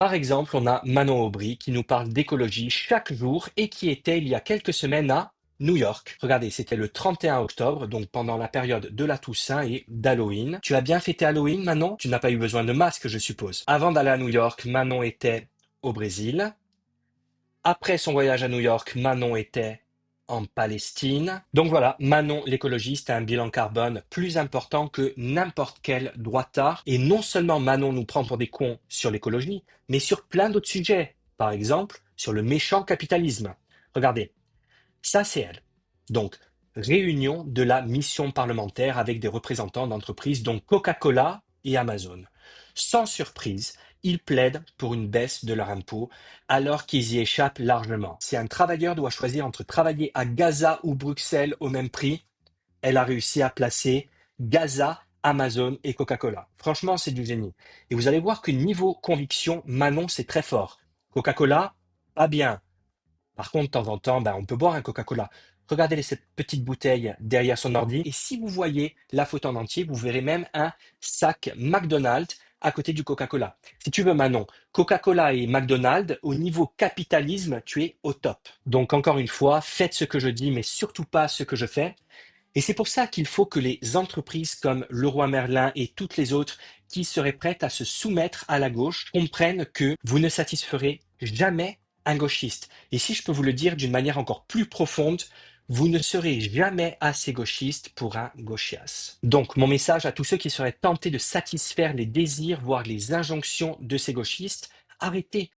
Par exemple, on a Manon Aubry qui nous parle d'écologie chaque jour et qui était il y a quelques semaines à New York. Regardez, c'était le 31 octobre, donc pendant la période de la Toussaint et d'Halloween. Tu as bien fêté Halloween, Manon? Tu n'as pas eu besoin de masque, je suppose. Avant d'aller à New York, Manon était au Brésil. Après son voyage à New York, Manon était en Palestine. Donc voilà, Manon l'écologiste a un bilan carbone plus important que n'importe quel droitard. Et non seulement Manon nous prend pour des cons sur l'écologie, mais sur plein d'autres sujets. Par exemple, sur le méchant capitalisme. Regardez, ça c'est elle. Donc, réunion de la mission parlementaire avec des représentants d'entreprises dont Coca-Cola et Amazon. Sans surprise, ils plaident pour une baisse de leur impôt alors qu'ils y échappent largement. Si un travailleur doit choisir entre travailler à Gaza ou Bruxelles au même prix, elle a réussi à placer Gaza, Amazon et Coca-Cola. Franchement, c'est du génie. Et vous allez voir que niveau conviction, Manon, c'est très fort. Coca-Cola, pas bien. Par contre, de temps en temps, on peut boire un Coca-Cola. Regardez cette petite bouteille derrière son ordi. Et si vous voyez la photo en entier, vous verrez même un sac McDonald's à côté du Coca-Cola. Si tu veux, Manon, Coca-Cola et McDonald's, au niveau capitalisme, tu es au top. Donc, encore une fois, faites ce que je dis, mais surtout pas ce que je fais. Et c'est pour ça qu'il faut que les entreprises comme Leroy Merlin et toutes les autres qui seraient prêtes à se soumettre à la gauche comprennent que vous ne satisferez jamais un gauchiste. Et si je peux vous le dire d'une manière encore plus profonde, vous ne serez jamais assez gauchiste pour un gauchias. Donc, mon message à tous ceux qui seraient tentés de satisfaire les désirs, voire les injonctions de ces gauchistes, arrêtez.